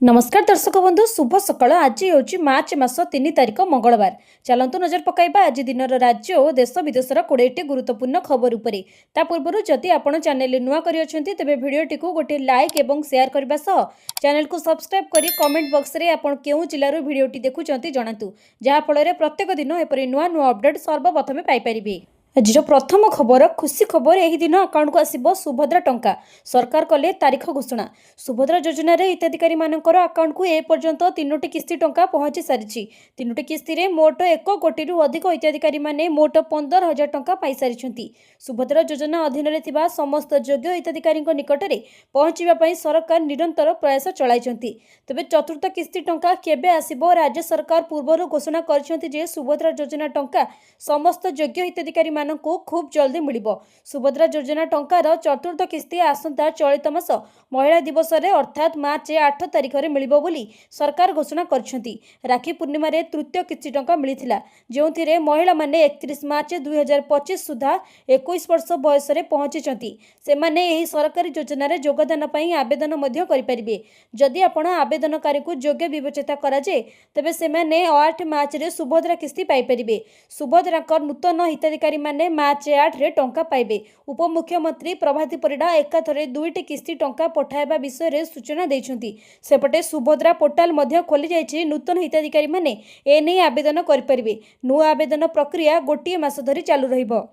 नमस्कार दर्शक बंधु शुभ सकाळ। आज हूँ मार्च मास 3 तारिख मंगलवार। चलतु नजर पकाइबा आज दिन राज्य और देश विदेशर 20टी गुरुत्वपूर्ण खबर उपरे। ता पूर्व जदि आपण चैनल नुआ करी अछंती तेबे भिडियोटी को गोटे लाइक एवं शेयर करबा सह चैनल को सब्सक्राइब करी कमेंट बॉक्स रे आपण केउ जिल्लार भिडियोटी देखुचंती जणातु, जहा फल रे प्रत्येक दिन एपरि नुआ नुआ अपडेट सर्वप्रथमे पाई परिबे। आज प्रथम खबर खुशी खबर यही दिन अकाउंट को आसीबो सुभद्रा टंका। सरकार कले तारीख घोषणा। सुभद्रा योजना रे हिताधिकारी मानकर अकाउंट को ए पर्यंत 3टी किस्ती टंका पहुंची सारिछि। 3टी किस्ती रे मोट 1 कोटी रु अधिक हिताधिकारी माने मोट 15,000 टंका पाई सारिछंती। सुभद्रा योजना अधीन रे थिबा समस्त योग्य हिताधिकारी निकट रे पहुंचीबा पई सरकार निरंतर प्रयास चलाइछंती। तबे चतुर्थ किस्ती टंका केबे आसीबो राज्य सरकार पूर्वरु घोषणा करछंती जे सुभद्रा योजना टंका समस्त योग्य हिताधिकारी को खूब जल्दी मिलिबो। सुभद्रा योजना टंकार चतुर्थ किस्ती आसंता चलित मास महिला दिवस रे अर्थात मार्च 8 तारिख रे मिलिबो बोली सरकार घोषणा करछंती। राखी पूर्णिमा रे तृतीय किस्ती टंका मिलिथिला, जेउथिरे महिला माने 31 मार्च 2025 सुधा 21 वर्ष बयस रे पहुंचीचंती। से माने एही सरकारी योजना रे योगदान पई आवेदन मध्ये करि परिबे। जदि आपण आवेदनकारी को योग्य विवेचित करा जे तबे से माने 8 मार्च रे सुभद्रा किस्ती पाई परिबे। सुभद्रा का नूतन हिताधिकारी माने मार्च 8 रे टंका पाइबे। उपमुख्यमंत्री प्रभाती परिडा एकाथरे 2टी किस्ती टंका पठाइबा विषय रे सूचना दैछंती। सेपटे सुभद्रा पोर्टाल मध्ये खोली जाइछि। नूतन हिताधिकारी माने एने आवेदन करि परिबे। नुआ आवेदन प्रक्रिया गोटिए मास धरि चालू रहिबो।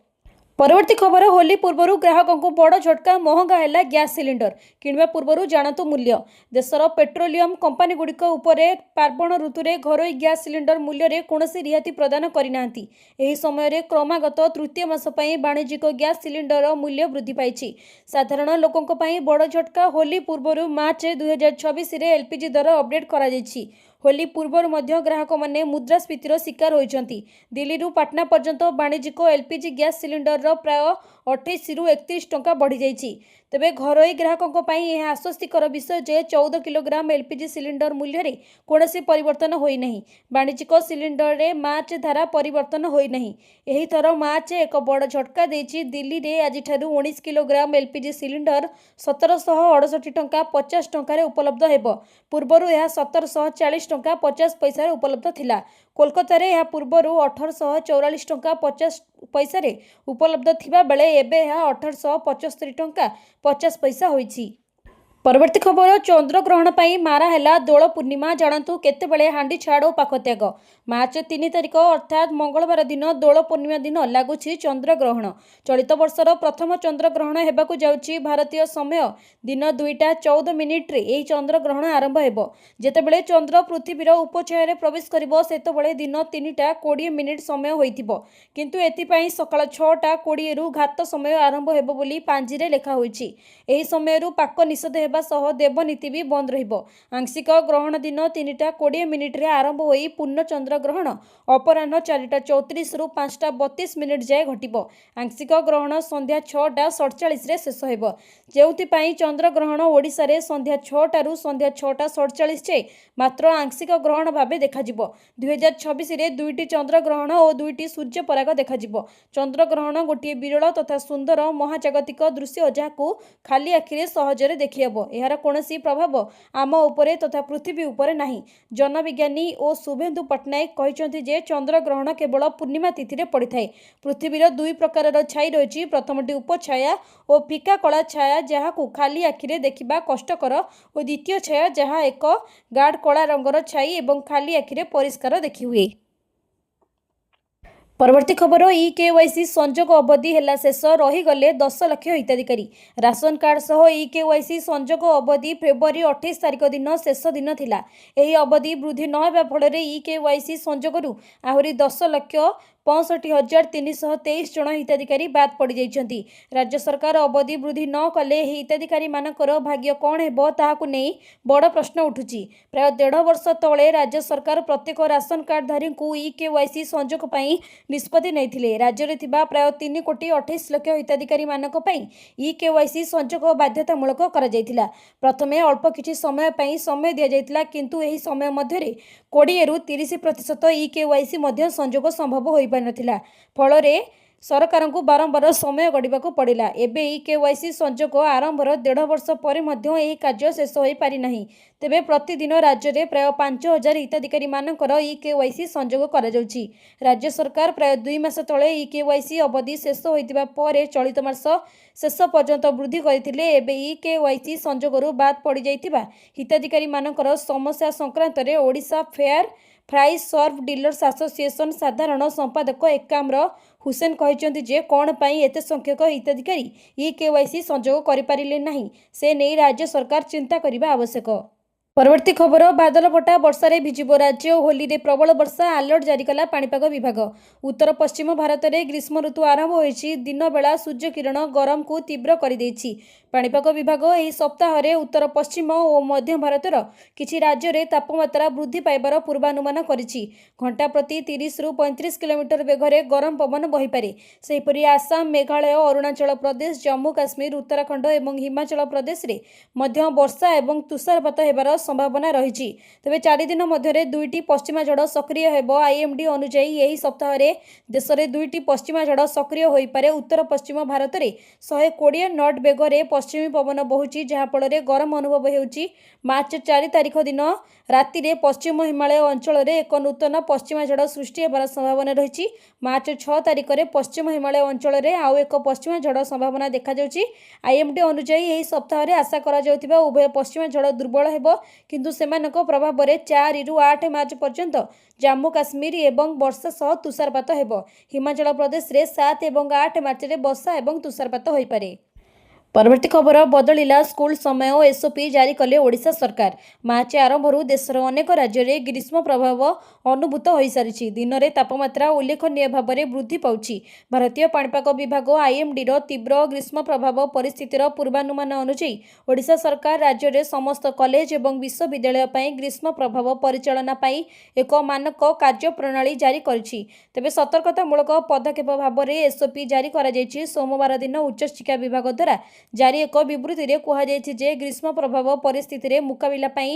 परवर्ती खबर होली पूर्व ग्राहकों को बड़ झटका महंगा है गैस सिलिंडर। किणवा पूर्व जानतु मूल्य। देशर पेट्रोलियम कंपानी गुड़िक उपरे पार्वण ऋतु में घरोई गैस सिलिंडर मूल्य रे कौनसी रिहाती प्रदान करना। एही समय रे क्रमागत तृतीय मास पई वाणिज्यिक गैस सिलिंडर मूल्य वृद्धि पाई। साधारण लोकों पई बड़ झटका। होली पूर्व मार्च 2026 रे एलपीजी दर अपडेट करा जायछि। होली पूर्व ग्राहक माने मुद्रास्फीतिर शिकार होइछंती। दिल्ली रु पाटना पर्यंत वाणिज्यिक एलपीजी गैस सिलिंडर प्राय 28 रु 31 टंका बढ़ी जाइछि। तेबे घरोई ग्राहकों पई यह आश्वस्तिकर विषय जे 14 किलोग्राम एलपीजी सिलिंडर मूल्य रे कोनोसी परिवर्तन होई नहीं। वाणिज्यिक सिलिंडर रे मार्च धारा परिवर्तन होई नहीं। एही थर मार्च एक बड़ झटका देछि। दिल्ली रे आज ठारू 19 किलोग्राम एलपीजी सिलिंडर 1768 टंका 50 टंका रे उपलब्ध हेबो। पूर्वरु यह 1740 टंका 50 पैसा रे उपलब्ध थिला। कोलकाता रे यह पूर्वरु 1844 टंका 50 पैसा रे उपलब्ध थिबा बेले एबे यह 1875 टंका 50 पैसा होइछि। परवर्ती खबर चंद्र ग्रहण पाई मारा हैला दोल पूर्णिमा। जानतु केतेबेले हांडी छाड़ और पाखत्याग। मार्च 3 तारिख अर्थात मंगलवार दिन दोल पूर्णिमा दिन लगुछि चंद्र ग्रहण। चलित वर्षर प्रथम चंद्र ग्रहण हेबाकु जाउछि। भारतीय समय दिन 2:14 रे एही चंद्र ग्रहण आरंभ हेबो। जेतेबेले चंद्र पृथ्वीर उपछाया रे प्रवेश करिवो सेतेबेले दिन 3:20 समय होइथिबो, किंतु एथिपई सकाळ 6:20 रु घात समय आरंभ हेबो बोली पांजी रे लेखा होइछि। एही समय रु पाक निषेध सह देवनीति भी बंद रहिबो। आंशिक ग्रहण दिन 3:20 रे आरंभ होई पूर्ण चंद्र ग्रहण अपराह्न 4:34 रु 5:32 जाए घटिबो। आंशिक ग्रहण संध्या 6:47 रे शेष हेबो, जेउथि पई चंद्र ग्रहण ओडिसा रे संध्या 6 रु संध्या 6:47 जाए मात्र आंशिक ग्रहण भाबे देखा जिवो। 2026 रे 2टी चंद्र ग्रहण और 2टी सूर्य पराग देखा जिवो। चंद्र ग्रहण गोटे विरल तथा सुंदर महाजागतिक दृश्य जाहाकू खाली आखिरे सहजरे देखिहेबो। एहार कोनोसी प्रभाव आम उपरे तथा पृथ्वी उपरे नाही। जनविज्ञानी और शुभेन्दु पट्टनायक कहिसंती जे चंद्र ग्रहण केवल पूर्णिमा तिथि रे पड़िथाय। पृथ्वीर दुई प्रकारर छाई रहिछि। प्रथमटी उपछाया और फिका कला छाया जहाकू खाली आखिरे देखिबा कष्टकर, और द्वितीय छाया जहा एक गाढ़ कला रंगर छाई एवं खाली आखिरे परिष्कार देखि हुए। परवर्ती खबर ई-केवाईसी संजोग अवधि हेला शेष। रहीगले 10 लाख हिताधिकारी। राशन कार्ड सह ई-केवाईसी संजोग अवधि फेब्रुआरी 28 तारिख दिन शेष दिन थिला। एही अवधि वृद्धि न हेबा फଳରେ ई-केवाईसी संजोगरू आहुरी 10,65,323 जन हिताधिकारी बाद पड़ जाइछंती। राज्य सरकार अवधि वृद्धि न कले हिताधिकारी मानकर भाग्य कौन हेबो ताहाकु नेई बड़ प्रश्न उठुची। प्राय 1.5 वर्ष तले राज्य सरकार प्रत्येक राशन कार्डधारी को ई-केवाईसी संजोग पई निष्पत्ति नैथिले। राज्य रे थिबा प्राय 3,28 लाख हिताधिकारी मानक पई ई-केवाईसी संजोग बाध्यतामूलक करा जायतिला। प्रथमे अल्प किछि समय पई समय दिया जायतिला, किंतु एही समय मध्ये 20 रु 30% ई-केवाईसी मध्ये संजोग संभव होई पानथिला। फଳରେ ସରକାରଙ୍କୁ ବାରମ୍ବାର ସମୟ ଗଡ଼ିବାକୁ ପଡ଼ିଲା। ଏବେ ଇକେୱାଇସି ସଂଯୋଗ ଆରମ୍ଭର 1.5 ବର୍ଷ ପରେ ମଧ୍ୟ ଏହି କାର୍ଯ୍ୟ ଶେଷ ହୋଇପାରିନାହିଁ। ତେବେ ପ୍ରତିଦିନ ରାଜ୍ୟରେ ପ୍ରାୟ 5,000 ହିତାଧିକାରୀମାନଙ୍କର ଇକେୱାଇସି ସଂଯୋଗ କରାଯାଉଛି। ରାଜ୍ୟ ସରକାର ପ୍ରାୟ 2 ମାସ ତଳେ ଇକେୱାଇସି ଅବଧି ଶେଷ ହୋଇଥିବା ପରେ ଚଳିତ ମାସ ଶେଷ ପର୍ଯ୍ୟନ୍ତ ବୃଦ୍ଧି କରିଥିଲେ। ଏବେ ଇକେୱାଇସି ସଂଯୋଗରୁ ବାଦ୍ ପଡ଼ିଯାଇଥିବା ହିତାଧିକାରୀମାନଙ୍କର ସମସ୍ୟା ସଂକ୍ରାନ୍ତରେ Odisha fair price serve dealers association ସାଧାରଣ ସମ୍ପାଦକ ଏକାମ୍ର ହୁସେନ କହିଛନ୍ତି ଯେ କ'ଣ ପାଇଁ ଏତେ ସଂଖ୍ୟକ ହିତାଧିକାରୀ ଇକେୱାଇସି ସଂଯୋଗ କରିପାରିଲେ ନାହିଁ ସେ ନେଇ ରାଜ୍ୟ ସରକାର ଚିନ୍ତା କରିବା ଆବଶ୍ୟକ। ପରବର୍ତ୍ତୀ ଖବର ବାଦଲପଟା ବର୍ଷାରେ ଭିଜିବ ରାଜ୍ୟ ହୋଲିରେ ପ୍ରବଳ ବର୍ଷା ଆଲର୍ଟ ଜାରି କଲା ପାଣିପାଗ ବିଭାଗ। ଉତ୍ତର ପଶ୍ଚିମ ଭାରତରେ ଗ୍ରୀଷ୍ମ ଋତୁ ଆରମ୍ଭ ହୋଇଛି। ଦିନବେଳା ସୂର୍ଯ୍ୟକିରଣ ଗରମକୁ ତୀବ୍ର କରିଦେଇଛି। ପାଣିପାଗ ବିଭାଗ ଏହି ସପ୍ତାହରେ ଉତ୍ତର ପଶ୍ଚିମ ଓ ମଧ୍ୟ ଭାରତର କିଛି ରାଜ୍ୟରେ ତାପମାତ୍ରା ବୃଦ୍ଧି ପାଇବାର ପୂର୍ବାନୁମାନ କରିଛି। ଘଣ୍ଟା ପ୍ରତି 30ରୁ 35 କିଲୋମିଟର ବେଗରେ ଗରମ ପବନ ବହିପାରେ। ସେହିପରି ଆସାମ, ମେଘାଳୟ, ଅରୁଣାଚଳ ପ୍ରଦେଶ, ଜମ୍ମୁ କାଶ୍ମୀର, ଉତ୍ତରାଖଣ୍ଡ ଏବଂ ହିମାଚଳ ପ୍ରଦେଶରେ ମଧ୍ୟ ବର୍ଷା ଏବଂ ତୁଷାରପାତ ହେବାର ସମ୍ଭାବନା ରହିଛି। ତେବେ 4 ଦିନ ମଧ୍ୟରେ 2ଟି ପଶ୍ଚିମା ଝଡ଼ ସକ୍ରିୟ ହେବ। ଆଇଏମ୍ଡି ଅନୁଯାୟୀ ଏହି ସପ୍ତାହରେ ଦେଶରେ 2ଟି ପଶ୍ଚିମା ଝଡ଼ ସକ୍ରିୟ ହୋଇପାରେ। ଉତ୍ତର ପଶ୍ଚିମ ଭାରତରେ 120 ନଟ୍ ବେଗରେ ପଶ୍ଚିମୀ ପବନ ବହୁଛି ଯାହାଫଳରେ ଗରମ ଅନୁଭବ ହେଉଛି। ମାର୍ଚ୍ଚ 4 ତାରିଖ ଦିନ ରାତିରେ ପଶ୍ଚିମ ହିମାଳୟ ଅଞ୍ଚଳରେ ଏକ ନୂତନ ପଶ୍ଚିମା ଝଡ଼ ସୃଷ୍ଟି ହେବାର ସମ୍ଭାବନା ରହିଛି। ମାର୍ଚ୍ଚ 6 ତାରିଖରେ ପଶ୍ଚିମ ହିମାଳୟ ଅଞ୍ଚଳରେ ଆଉ ଏକ ପଶ୍ଚିମା ଝଡ଼ ସମ୍ଭାବନା ଦେଖାଯାଉଛି। ଆଇଏମ୍ଡି ଅନୁଯାୟୀ ଏହି ସପ୍ତାହରେ ଆଶା କରାଯାଉଥିବା ଉଭୟ ପଶ୍ଚିମା ଝଡ଼ ଦୁର୍ବଳ ହେବ କିନ୍ତୁ ସେମାନଙ୍କ ପ୍ରଭାବରେ 4ରୁ 8 ମାର୍ଚ୍ଚ ପର୍ଯ୍ୟନ୍ତ ଜାମ୍ମୁ କାଶ୍ମୀର ଏବଂ ବର୍ଷା ସହ ତୁଷାରପାତ ହେବ। ହିମାଚଳ ପ୍ରଦେଶରେ 7 ଏବଂ 8 ମାର୍ଚ୍ଚରେ ବର୍ଷା ଏବଂ ତୁଷାରପାତ ହୋଇପାରେ। ପରବର୍ତ୍ତୀ ଖବର ବଦଳିଲା ସ୍କୁଲ ସମୟ ଏସ୍ଓପି ଜାରି କଲେ ଓଡ଼ିଶା ସରକାର। ମାର୍ଚ୍ଚ ଆରମ୍ଭରୁ ଦେଶର ଅନେକ ରାଜ୍ୟରେ ଗ୍ରୀଷ୍ମ ପ୍ରଭାବ ଅନୁଭୂତ ହୋଇସାରିଛି। ଦିନରେ ତାପମାତ୍ରା ଉଲ୍ଲେଖନୀୟ ଭାବରେ ବୃଦ୍ଧି ପାଉଛି। ଭାରତୀୟ ପାଣିପାଗ ବିଭାଗ ଆଇଏମ୍ଡିର ତୀବ୍ର ଗ୍ରୀଷ୍ମ ପ୍ରଭାବ ପରିସ୍ଥିତିର ପୂର୍ବାନୁମାନ ଅନୁଯାୟୀ ଓଡ଼ିଶା ସରକାର ରାଜ୍ୟରେ ସମସ୍ତ କଲେଜ ଏବଂ ବିଶ୍ୱବିଦ୍ୟାଳୟ ପାଇଁ ଗ୍ରୀଷ୍ମ ପ୍ରଭାବ ପରିଚାଳନା ପାଇଁ ଏକ ମାନକ କାର୍ଯ୍ୟପ୍ରଣାଳୀ ଜାରି କରିଛି। ତେବେ ସତର୍କତାମୂଳକ ପଦକ୍ଷେପ ଭାବରେ ଏସ୍ଓପି ଜାରି କରାଯାଇଛି। ସୋମବାର ଦିନ ଉଚ୍ଚଶିକ୍ଷା ବିଭାଗ ଦ୍ୱାରା ଜାରି ଏକ ବିବୃତ୍ତିରେ କୁହାଯାଇଛି ଯେ ଗ୍ରୀଷ୍ମ ପ୍ରଭାବ ପରିସ୍ଥିତିରେ ମୁକାବିଲା ପାଇଁ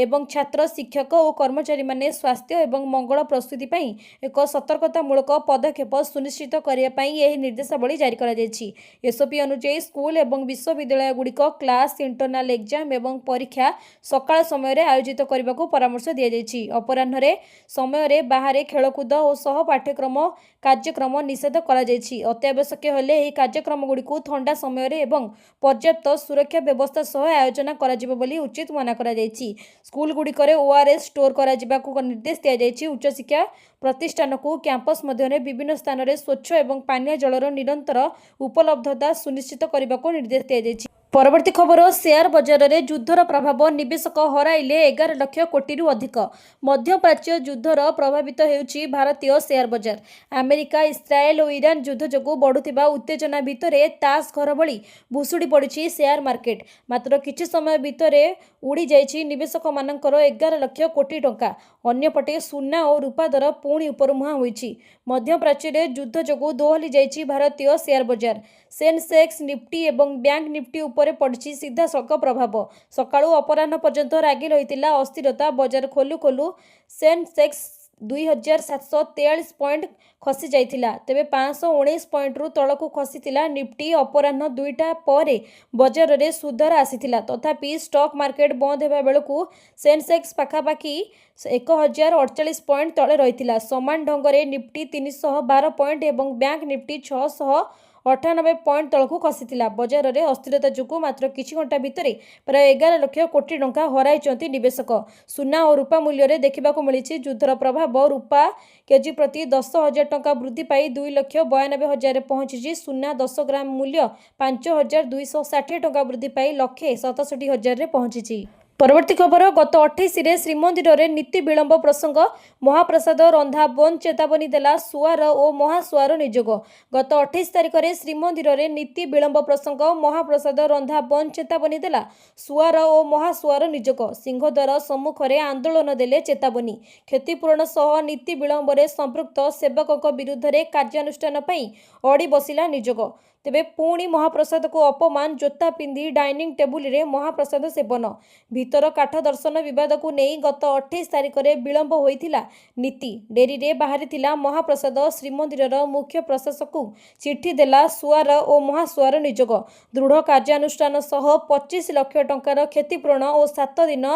ଏବଂ ଛାତ୍ର, ଶିକ୍ଷକ ଓ କର୍ମଚାରୀମାନେ ସ୍ୱାସ୍ଥ୍ୟ ଏବଂ ମଙ୍ଗଳ ପ୍ରସ୍ତୁତି ପାଇଁ ଏକ ସତର୍କତାମୂଳକ ପଦକ୍ଷେପ ସୁନିଶ୍ଚିତ କରିବା ପାଇଁ ଏହି ନିର୍ଦ୍ଦେଶାବଳୀ ଜାରି କରାଯାଇଛି। ଏସ୍ଓପି ଅନୁଯାୟୀ ସ୍କୁଲ ଏବଂ ବିଶ୍ୱବିଦ୍ୟାଳୟଗୁଡ଼ିକ କ୍ଲାସ୍, ଇଣ୍ଟରନାଲ ଏକ୍ଜାମ ଏବଂ ପରୀକ୍ଷା ସକାଳ ସମୟରେ ଆୟୋଜିତ କରିବାକୁ ପରାମର୍ଶ ଦିଆଯାଇଛି। ଅପରାହ୍ନରେ ସମୟରେ ବାହାରେ ଖେଳକୁଦ ଓ ସହ ପାଠ୍ୟକ୍ରମ କାର୍ଯ୍ୟକ୍ରମ ନିଷେଧ କରାଯାଇଛି। ଅତ୍ୟାବଶ୍ୟକ ହେଲେ ଏହି କାର୍ଯ୍ୟକ୍ରମଗୁଡ଼ିକୁ ଥଣ୍ଡା ସମୟରେ ଏବଂ ପର୍ଯ୍ୟାପ୍ତ ସୁରକ୍ଷା ବ୍ୟବସ୍ଥା ସହ ଆୟୋଜନ କରାଯିବ ବୋଲି ଉଚିତ ମନା କରାଯାଇଛି। ସ୍କୁଲଗୁଡ଼ିକରେ ଓଆର୍ଏସ୍ ଷ୍ଟୋର କରାଯିବାକୁ ନିର୍ଦ୍ଦେଶ ଦିଆଯାଇଛି। ଉଚ୍ଚଶିକ୍ଷା ପ୍ରତିଷ୍ଠାନକୁ କ୍ୟାମ୍ପସ ମଧ୍ୟରେ ବିଭିନ୍ନ ସ୍ଥାନରେ ସ୍ୱଚ୍ଛ ଏବଂ ପାନୀୟ ଜଳର ନିରନ୍ତର ଉପଲବ୍ଧତା ସୁନିଶ୍ଚିତ କରିବାକୁ ନିର୍ଦ୍ଦେଶ ଦିଆଯାଇଛି। ପରବର୍ତ୍ତୀ ଖବର ସେୟାର ବଜାରରେ ଯୁଦ୍ଧର ପ୍ରଭାବ ନିବେଶକ ହରାଇଲେ 11 ଲକ୍ଷ କୋଟିରୁ ଅଧିକ। ମଧ୍ୟପ୍ରାଚ୍ୟ ଯୁଦ୍ଧର ପ୍ରଭାବିତ ହେଉଛି ଭାରତୀୟ ସେୟାର ବଜାର। ଆମେରିକା, ଇସ୍ରାଏଲ ଓ ଇରାନ ଯୁଦ୍ଧ ଯୋଗୁଁ ବଢ଼ୁଥିବା ଉତ୍ତେଜନା ଭିତରେ ତାସ୍ ଘର ଭଳି ଭୁଶୁଡ଼ି ପଡ଼ିଛି ସେୟାର ମାର୍କେଟ। ମାତ୍ର କିଛି ସମୟ ଭିତରେ ଉଡ଼ିଯାଇଛି ନିବେଶକମାନଙ୍କର 11 ଲକ୍ଷ କୋଟି ଟଙ୍କା। ଅନ୍ୟପଟେ ସୁନା ଓ ରୂପା ଦର ପୁଣି ଉପରମୁହାଁ ହୋଇଛି। ମଧ୍ୟପ୍ରାଚ୍ୟରେ ଯୁଦ୍ଧ ଯୋଗୁଁ ଦୋହଲି ଯାଇଛି ଭାରତୀୟ ସେୟାର ବଜାର। ସେନସେକ୍ସ, ନିଫ୍ଟି ଏବଂ ବ୍ୟାଙ୍କ ନିଫ୍ଟି ଉପରେ ପଡ଼ିଛି ସିଧାସଳଖ ପ୍ରଭାବ। ସକାଳୁ ଅପରାହ୍ନ ପର୍ଯ୍ୟନ୍ତ ଲାଗି ରହିଥିଲା ଅସ୍ଥିରତା। ବଜାର ଖୋଲୁ ଖୋଲୁ ସେନସେକ୍ସ 2,743 ପଏଣ୍ଟ ଖସି ଯାଇଥିଲା। ତେବେ 519 ପଏଣ୍ଟରୁ ତଳକୁ ଖସିଥିଲା। ନିଫ୍ଟି ଅପରାହ୍ନ 2ଟା ପରେ ବଜାରରେ ସୁଧାର ଆସିଥିଲା। ତଥାପି ଷ୍ଟକ୍ ମାର୍କେଟ ବନ୍ଦ ହେବା ବେଳକୁ ସେନସେକ୍ସ ପାଖାପାଖି 1,048 ପଏଣ୍ଟ ତଳେ ରହିଥିଲା। ସମାନ ଢଙ୍ଗରେ ନିଫ୍ଟି 312 ପଏଣ୍ଟ ଏବଂ ବ୍ୟାଙ୍କ ନିଫ୍ଟି 698 ପଏଣ୍ଟ ତଳକୁ ଖସିଥିଲା। ବଜାରରେ ଅସ୍ଥିରତା ଯୋଗୁଁ ମାତ୍ର କିଛି ଘଣ୍ଟା ଭିତରେ ପ୍ରାୟ 11 ଲକ୍ଷ କୋଟି ଟଙ୍କା ହରାଇଛନ୍ତି ନିବେଶକ। ସୁନା ଓ ରୂପା ମୂଲ୍ୟରେ ଦେଖିବାକୁ ମିଳିଛି ଯୁଦ୍ଧର ପ୍ରଭାବ। ରୂପା କେଜି ପ୍ରତି 10,000 ଟଙ୍କା ବୃଦ୍ଧି ପାଇ 2,92,000ରେ ପହଞ୍ଚିଛି। ସୁନା 10 ଗ୍ରାମ ମୂଲ୍ୟ 5,260 ଟଙ୍କା ବୃଦ୍ଧି ପାଇ 1,67,000ରେ ପହଞ୍ଚିଛି। ପରବର୍ତ୍ତୀ ଖବର ଗତ 28ରେ ଶ୍ରୀମନ୍ଦିରରେ ନୀତି ବିଳମ୍ବ ପ୍ରସଙ୍ଗ ମହାପ୍ରସାଦ ରନ୍ଧା ବନ୍ଦ ଚେତାବନୀ ଦେଲା ସୁଆର ଓ ମହାସୁଆର ନିଯୋଗ। ଗତ 28 ତାରିଖରେ ଶ୍ରୀମନ୍ଦିରରେ ନୀତି ବିଳମ୍ବ ପ୍ରସଙ୍ଗ ମହାପ୍ରସାଦ ରନ୍ଧା ବନ୍ଦ ଚେତାବନୀ ଦେଲା ସୁଆର ଓ ମହାସୁଆର ନିଯୋଗ। ସିଂହଦ୍ୱାର ସମ୍ମୁଖରେ ଆନ୍ଦୋଳନ ଦେଲେ ଚେତାବନୀ। କ୍ଷତିପୂରଣ ସହ ନୀତି ବିଳମ୍ବରେ ସମ୍ପୃକ୍ତ ସେବକଙ୍କ ବିରୁଦ୍ଧରେ କାର୍ଯ୍ୟାନୁଷ୍ଠାନ ପାଇଁ ଅଡ଼ି ବସିଲା ନିଯୋଗ। तेबे पुणी महाप्रसाद को अपमान जोता पिंधि डाइनिंग टेबुल रे महाप्रसाद सेवन भीतर काठ दर्शन विवाद को नहीं गत 28 तारिख में विलंब होइथिला नीति डेरी रे बाहरी महाप्रसाद श्रीमंदिर मुख्य प्रशासक को चिठी देला सुआर और महासुआर निजोग दृढ़ कार्यानुष्ठान सह 25 लाख टंकार क्षतिपूरण और 7 दिन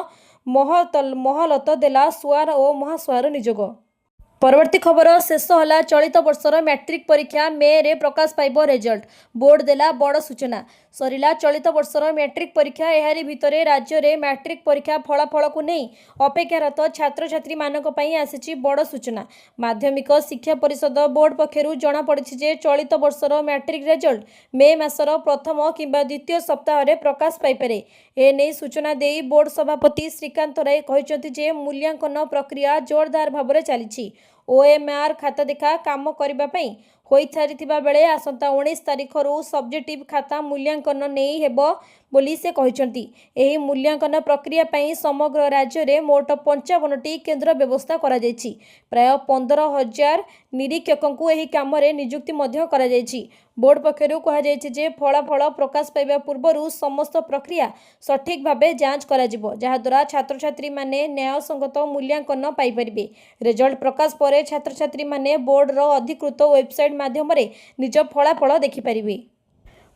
महलत देला सुआर और महासुआर निजोग। परवर्ती खबर शेष होला चलित वर्षर मैट्रिक परीक्षा मे रे प्रकाश पाइब रिजल्ट बोर्ड देला बड़ सूचना सरिला चलित वर्षर मैट्रिक परीक्षा एहारी भितरे राज्य रे मैट्रिक परीक्षा फलाफल को नहीं अपेक्षारत छात्र छात्री मानक पई आसीची बड़ सूचना माध्यमिक शिक्षा परिषद बोर्ड पक्षरु जना पड़िछि जे चलित वर्षर मैट्रिक रिजल्ट मे मासर प्रथम किंबा द्वितीय सप्ताह रे प्रकाश पाई पारे ए नै सूचना देई बोर्ड सभापति श्रीकांत राय कहिसंति जे मूल्यांकन प्रक्रिया जोरदार भाबरे चलीछि ओएमआर खाता देखा काम करबा पई होई सारिथिबा बेले आसंता 19 तारिख रु सब्जेक्टिव खाता मूल्यांकन नहीं हेबो बोली से कहिसंति एही मूल्यांकन प्रक्रिया पई समग्र राज्य रे मोट 55टी केंद्र व्यवस्था करा जायछि प्राय 15,000 निरीक्षकों को एही काम रे नियुक्ति मध्य करा जायछि बोर्ड पक्षरु कहा जायछि जे फलाफल प्रकाश पाइबा पूर्वरु समस्त प्रक्रिया सठिक भाबे जांच करा जिवो जहा द्वारा छात्र छात्री माने न्यायसंगत मूल्यांकन पाई परिबे रिजल्ट प्रकाश परे छात्र छात्री माने बोर्ड रो अधिकृत वेबसाइट माध्यम रे निज फलाफल देखि परिबे।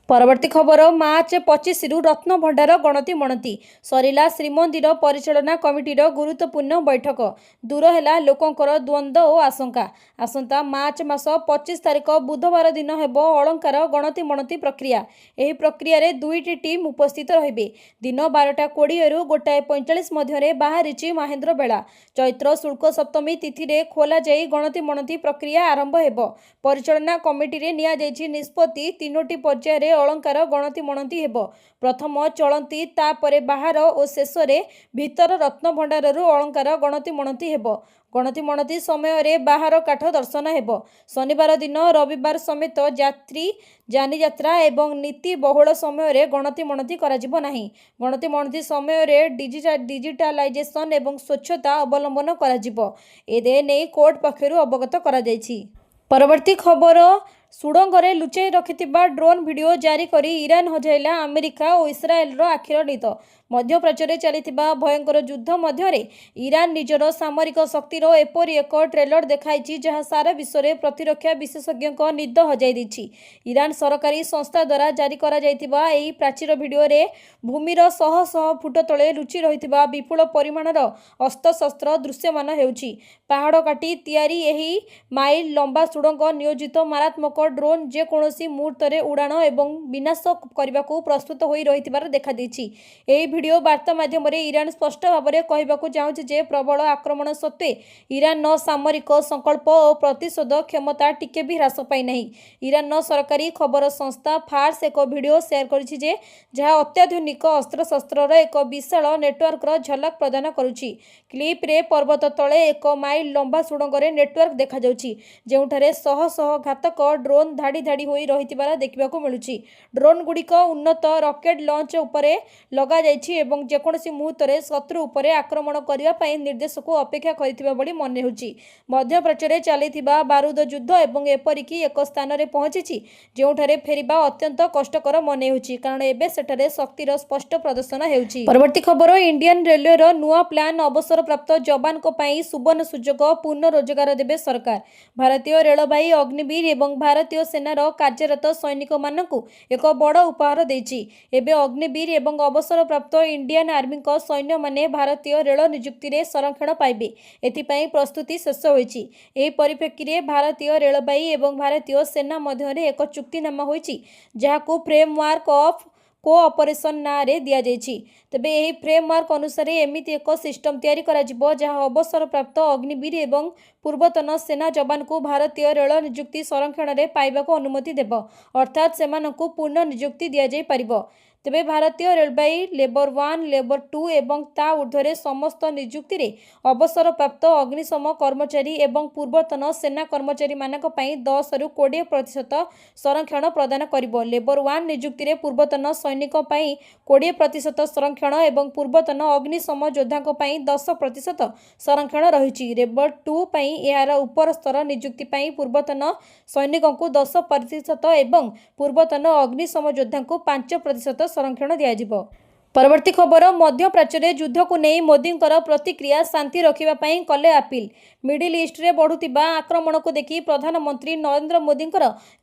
परवर्ती खबर मार्च 25 रु रत्न भंडार गणति मणति सरिला श्रीमंदिर परिचालना कमिटीर गुरुत्वपूर्ण बैठक दूर है लोकंकर द्वंद्व और आशंका आसंता मार्च मास 25 तारिख बुधवार दिन हेबो अलंकार गणति मणति प्रक्रिया एही प्रक्रिया रे दुईटी टीम उपस्थित रहिबे दिन 12:20 रु 1:45 मध्य बाहरिछि महेंद्र बेला चैत्र शुल्क सप्तमी तिथि रे खोला जाई गणति मणति प्रक्रिया आरंभ हेबो परिचालना कमिटी रे निया जायछि निष्पत्ति तीनोटी पर्याय रे अलंकार गणति मणति हेबो प्रथम चलंती तापरे बाहर और शेष रे भीतर रत्न भंडार रु अलंकार गणति मणति हेबो गणति मणति समय रे बाहर काठ दर्शन हेबो शनिवार दिन रविवार समेत यात्री जानी यात्रा एवं नीति बहुल समय रे गणति मणति करा जिवो नाही गणति मणति समय रे डिजिटलाइजेशन एवं स्वच्छता अवलंबन करा जिवो एदे नै कोर्ट पक्षरु अवगत करा जायछि। परवर्ती खबर सुडंगरे लुचाई रखिथिबा ड्रोन वीडियो जारी करी ईरान हजाइला अमेरिका और इस्राएल रो आखिर नीत मध्य प्राच्य चलिथिबा भयंकर युद्ध मध्य ईरान निजर सामरिक शक्तिर एपरी एक ट्रेलर देखाइछि जहाँ सारा विश्व में प्रतिरक्षा विशेषज्ञ निद हजाई दैछि ईरान सरकारी संस्था द्वारा जारी करा जाइथिबा एही प्राचीर वीडियो रे भूमिर शह शह फुट तले लुचि रहिथिबा विपुल परिमाणर अस्त्रशस्त्र दृश्यमान हेउछि पहाड़ काटी तैयारी एही माइल लंबा सुडंग नियोजित मारात्मक ड्रोन जेकोसी मुहूर्त उड़ाण एवं विनाश करने को प्रस्तुत हो रही देखा एही वीडियो वार्ता माध्यम ईरान स्पष्ट भाव में कहवाक चाहूँगी जे प्रबल आक्रमण सत्वे ईरान सामरिक संकल्प और प्रतिशोध क्षमता टिके भी ह्रास पाई नहीं ईरान सरकारी खबर संस्था फार्स एक वीडियो शेयर करिछि जे जहाँ अत्याधुनिक अस्त्रशस्त्र एक विशाल नेटवर्क झलक प्रदान करुछि क्लिप रे पर्वत तले 1 माइल लंबा सुडंगरे नेटवर्क देखा जाउछि जेउठारे शह शह घातक ड्रोन धाड़ी धाड़ी होई रहितिबार देखिबाकू मिलुछि ड्रोन गुड़िक उन्नत रॉकेट लॉन्च उपरे लगा जाइछि एवं जेकोसी मुहूर्त रे शत्रु उपरे आक्रमण करिबा पई निर्देश को अपेक्षा करिथिबा बली मने होछि मध्य प्राच्य चलिथिबा बारूद युद्ध एवं एपरिकी एक स्थान रे पहुंचिछि जेउठारे फेरिबा अत्यंत कष्टकर मने होछि कारण एबे सेठारे शक्तिर स्पष्ट प्रदर्शन हेउछि। परवर्ती खबर इंडियन रेलवे रो नुआ प्लान अवसर प्राप्त जवान को पई सुवर्ण सुजोग पूर्ण रोजगार देबे सरकार भारतीय रेलबाई अग्निवीर एवं भारतीय सेनार कार्यरत सैनिक मानकु एक बड़ उपहार देछि एबे अग्निवीर एवं अवसर प्राप्त इंडियन आर्मी को सैन्य माने भारतीय रेल नियुक्ति रे संरक्षण पाइबे एथिपाई प्रस्तुति शेष होइछि एही परिप्रेक्षी रे भारतीय रेलबाई एवं भारतीय सेना मध्य एक चुक्तिनामा होइछि जहाकू फ्रेमवर्क ऑफ कोऑपरेशन ना रे दिया जाइछि तबे एही फ्रेमवर्क अनुसार एमिति एक सिस्टम तैयारी करा जिवो जहाँ अवसर प्राप्त अग्निवीर एवं पूर्वतन सेना जवान को भारतीय रेल नियुक्ति संरक्षण रे पाइबाको अनुमति देबो अर्थात सेमानकु पूर्ण नियुक्ति दिया जाई परिबो तेबे भारतीय रेलवाई लेबर 1 लेबर 2 एवं ता ऊर्ध्वे समस्त नियुक्ति रे अवसर प्राप्त अग्निशम कर्मचारी एवं पूर्वतन सेना कर्मचारी मानक पई 10 रु 20% संरक्षण प्रदान करिबो। लेबर 1 नियुक्ति रे पूर्वतन सैनिक पई 20% संरक्षण एवं पूर्वतन अग्निशम योद्धा पई 10% संरक्षण रहिछि। लेबर 2 पई एहार ऊपर स्तर नियुक्ति पई पूर्वतन सैनिकों को 10% एवं पूर्वतन अग्निशम योद्धा को 5% संरक्षण दिया। परवर्ती खबर मध्य प्राच्य में युद्ध को नहीं मोदी प्रतिक्रिया शांति रखा कले अपील। मिडिल ईस्ट रे बढ़ुतिबा आक्रमण को देखि प्रधानमंत्री नरेंद्र मोदी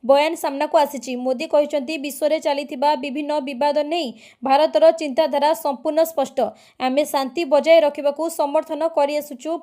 बयान सामना को आसी। मोदी कहते विश्व में चलता विभिन्न विवाद नहीं भारतर चिंताधारा संपूर्ण स्पष्ट। आमे शांति बजाय रखा समर्थन कर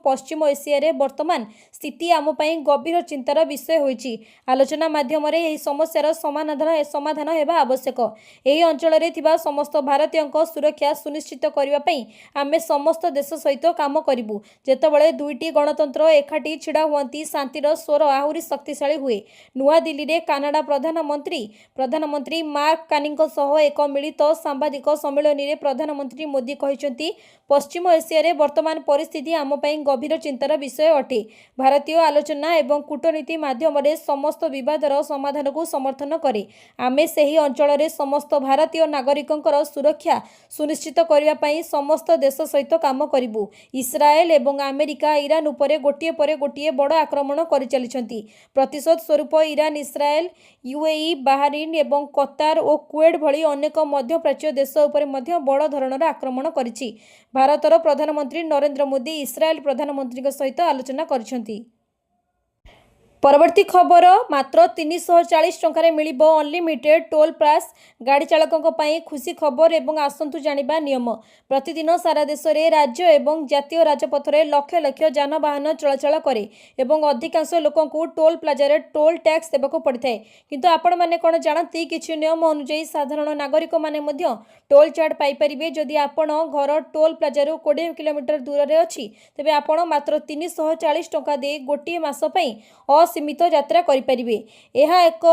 पश्चिम एशिया रे वर्तमान स्थिति आम गभीर चिंतार विषय होइछि। आलोचना माध्यम समस्यार समाधान हेबा आवश्यक। एही अंचल रे थिबा समस्त भारतीय सुरक्षा सुनिश्चित करने आमे समस्त देश सहित काम करूँ। जेतेबेले दुईटी गणतंत्र एकाठी छिड़ा हुअंती शांतिर स्वर आहुरी शक्तिशाली हुए। नुआ दिल्ली रे कनाडा प्रधानमंत्री मार्क कानिंग सह एक मिलित सांबादिक सम्मेलन में प्रधानमंत्री मोदी कहते पश्चिम एशिया रे वर्तमान परिस्थिति आम गभीर चिंतार विषय अटे। भारतीय आलोचना एवं कूटनीति माध्यम समस्त विवादर समाधान को समर्थन करे। आमे सेही अंचल रे समस्त भारतीय नागरिकों सुरक्षा सुनिश्चित करने समस्त देश सहित काम करूँ। इस्राएल एवं अमेरिका ईरान उपरे गोटिए पर गोटिए बड़ आक्रमण कर चली। प्रतिशोध स्वरूप ईरान इस्राएल यूएई बाहरीन एवं कतार और कुवेट भली अनेक मध्यप्राच्य देश उपरे मध्य बड़ धरणर आक्रमण करिछि। भारतर प्रधानमंत्री नरेंद्र मोदी इस्राएल प्रधानमंत्री सहित आलोचना करिसेंति। परवर्ती खबर मात्र 340 टंकार मिलिबो अनलिमिटेड टोल पास। गाड़ी चालकों पाई खुशी खबर एवं आसंतु जानिबा नियम। प्रतिदिन सारा देश में राज्य एवं जातीय राजपथ में लक्ष लक्ष जानवाहन चलाचल करे एवं अधिकांश लोकों को टोल प्लाजा रे टोल टैक्स देबाको पड़िଥାଏ। किंतु आपण माने कोन जानती किछि नियम अनुसार साधारण नागरिक माने मध्य टोल चार्ट पाई परिबे। जदि आपण घर टोल प्लाजा रो 20 किलोमीटर दूर रे अछि तबे आपण मात्र 340 टंका दे गोटे मास पई सीमित यात्रा करिपारिबे। एहा एक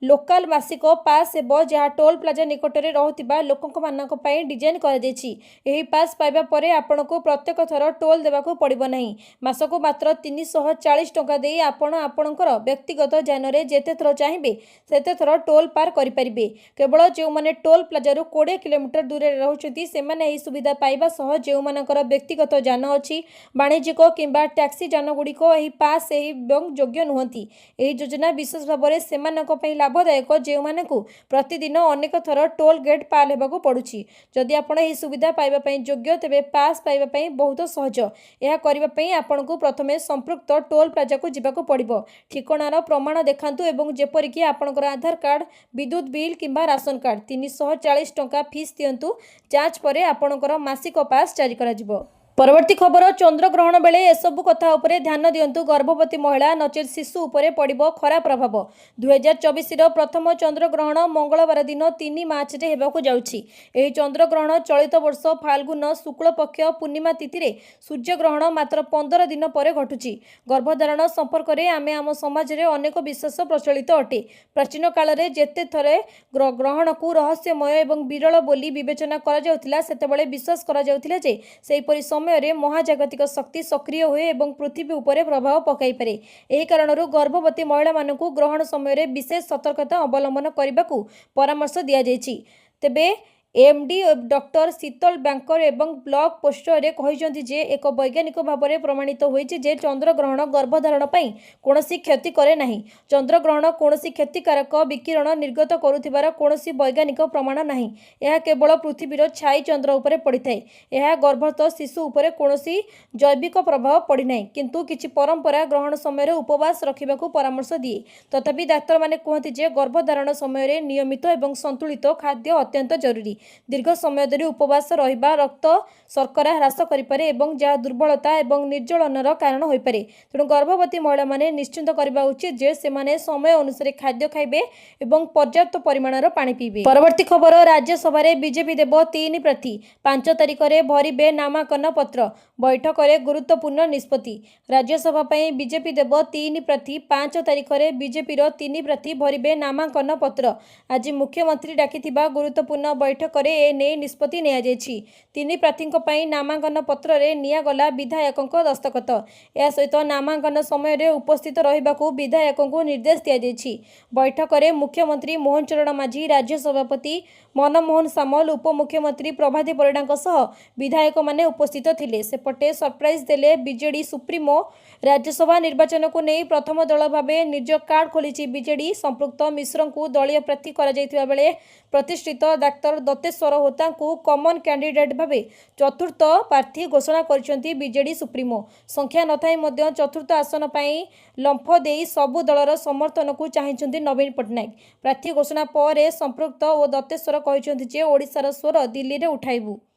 लोकल मासिक पास हेबो जहाँ टोल प्लाजा निकट में रहुतिबा लोकंक मानक पई डिजाइन करा दैछि। एही पास पाइबा परे आपनको प्रत्येक थर टोल देबाको पड़िबो नाही। मासको मात्र 340 टंका देई आपण आपणकर व्यक्तिगत यान रे जेते थर चाहिबे सेते थर टोल पार करि परिबे। केवल जे माने टोल प्लाजा रो 20 किलोमीटर दूर रे रहुचंती सेमाने एही सुविधा पाइबा सह जे मानकर व्यक्तिगत यान अछि वाणिज्यिक किंबा टैक्सी यान गुडीको एही पास एही योग्य नुहंती। एही योजना विशेष भाव में सेमानक पई लाभदायक जो मानकु प्रतिदिन अनेक थर टोल गेट पार हेबाकु पड़ुछि। जदि आपण एही सुविधा पाइबा पई योग्य तेबे पास पाइबा पई बहुत सहज। यह करबा पई आपणकु प्रथमे संपृक्त टोल प्लाजा को जिबाकु पड़िबो। ठिकानार प्रमाण देखांतु एवं जेपरि कि आपणकर आधार कार्ड विद्युत बिल किंबा राशन कार्ड 340 टंका फीस दियंतु। जांच परे आपणकर मासिक पास जारी करा जिवो। परवर्ती खबर चंद्रग्रहण बेले एसबू कथा उपरे ध्यान दियंतु। गर्भवती महिला नचेत शिशु उपरे पड़िबो खराब प्रभाव। 2024 प्रथम चंद्रग्रहण मंगलवार दिन 3 मार्च रे हेबाकु जाउछि। एही चंद्रग्रहण चलित वर्ष फाल्गुन शुक्ल पक्ष पूर्णिमा तिथि रे सूर्यग्रहण मात्र 15 दिन पर घटुछि। गर्भधारण संपर्क में आमे आम समाज रे अनेक विश्वास प्रचलित अटे। प्राचीन काल रे जेते थरे ग्रहण को रहस्यमय एवं विरल बोली विवेचना करा जाउथिला सेतेबेले विश्वास करा जाउथिला जे सेहीपरि समय महाजागतिक शक्ति सक्रिय हुए एवं पृथ्वी उपरे प्रभाव पकाई पारे। एही कारणरू गर्भवती महिला मानकु ग्रहण समय विशेष सतर्कता अवलंबन करने को परामर्श दिया जायछि। तेबे एमडी डॉक्टर शीतल बैंकर एवं ब्लॉग पोस्टर रे कहिसंती जे एक वैज्ञानिक भाव में प्रमाणित होइछि जे चंद्रग्रहण गर्भधारण पई कोनोसी क्षति करे नाही। चंद्रग्रहण कोनोसी क्षतिकारक विकिरण निर्गत करुथिबार कोनोसी वैज्ञानिक प्रमाण नाही। यह केवल पृथ्वीर छाई चंद्र उपरे पड़िଥାଏ। यह गर्भस्थ शिशु उपरे कोनोसी जैविक प्रभाव पड़ी नाही। किंतु किछि परंपरा ग्रहण समय उपवास रखिबाकू परामर्श दिए। तथापि डाक्तर माने कहती जे गर्भधारण समय नियमित एवं संतुलित खाद्य अत्यंत जरूरी। दीर्घ समय धरी उपवास रहिबा रक्त शर्करा ह्रास करिपारे एवं जहाँ दुर्बलता एवं निर्जलनर कारण होई पारे। तेणु गर्भवती महिला माने निश्चिंत करबा उचित जे सेमाने समय अनुसार खाद्य खाइबे एवं पर्याप्त परिमाणर पानी पीबे। परवर्ती खबर राज्यसभा रे बीजेपी देव 3 प्रार्थी 5 तारिख रे भरिबे नामांकन पत्र। बैठक रे गुरुत्वपूर्ण निष्पत्ति। राज्यसभा पई बीजेपी देव 3 प्रार्थी 5 तारिख रे बीजेपी रो 3 प्रार्थी भरिबे नामांकन पत्र। आज मुख्यमंत्री डाकिथिबा गुरुत्वपूर्ण बैठक ବୈଠକରେ ଏନେଇ ନିଷ୍ପତ୍ତି ନିଆଯାଇଛି। ତିନି ପ୍ରାର୍ଥୀଙ୍କ ପାଇଁ ନାମାଙ୍କନ ପତ୍ରରେ ନିଆଗଲା ବିଧାୟକଙ୍କ ଦସ୍ତଖତ। ଏହା ସହିତ ନାମାଙ୍କନ ସମୟରେ ଉପସ୍ଥିତ ରହିବାକୁ ବିଧାୟକଙ୍କୁ ନିର୍ଦ୍ଦେଶ ଦିଆଯାଇଛି। ବୈଠକରେ ମୁଖ୍ୟମନ୍ତ୍ରୀ ମୋହନ ଚରଣ ମାଝୀ, ରାଜ୍ୟ ସଭାପତି ମନମୋହନ ସାମଲ, ଉପମୁଖ୍ୟମନ୍ତ୍ରୀ ପ୍ରଭାତୀ ପରିଡ଼ାଙ୍କ ସହ ବିଧାୟକମାନେ ଉପସ୍ଥିତ ଥିଲେ। ସେପଟେ ସରପ୍ରାଇଜ୍ ଦେଲେ ବିଜେଡି ସୁପ୍ରିମୋ। ରାଜ୍ୟସଭା ନିର୍ବାଚନକୁ ନେଇ ପ୍ରଥମ ଦଳ ଭାବେ ନିଜ କାର୍ଡ ଖୋଲିଛି ବିଜେଡି। ସମ୍ପୃକ୍ତ ମିଶ୍ରଙ୍କୁ ଦଳୀୟ ପ୍ରାର୍ଥୀ କରାଯାଇଥିବା ବେଳେ ପ୍ରତିଷ୍ଠିତ ଡାକ୍ତର ଦତେଶ୍ୱର ହୋତାଙ୍କୁ କମନ କ୍ୟାଣ୍ଡିଡେଟ୍ ଭାବେ ଚତୁର୍ଥ ପ୍ରାର୍ଥୀ ଘୋଷଣା କରିଛନ୍ତି ବିଜେଡି ସୁପ୍ରିମୋ। ସଂଖ୍ୟା ନଥାଇ ମଧ୍ୟ ଚତୁର୍ଥ ଆସନ ପାଇଁ ଲମ୍ଫ ଦେଇ ସବୁ ଦଳର ସମର୍ଥନକୁ ଚାହିଁଛନ୍ତି ନବୀନ ପଟ୍ଟନାୟକ। ପ୍ରାର୍ଥୀ ଘୋଷଣା ପରେ ସମ୍ପୃକ୍ତ ଓ ଦତେଶ୍ୱର କହିଛନ୍ତି ଯେ ଓଡ଼ିଶାର ସ୍ୱର ଦିଲ୍ଲୀରେ ଉଠାଇବୁ।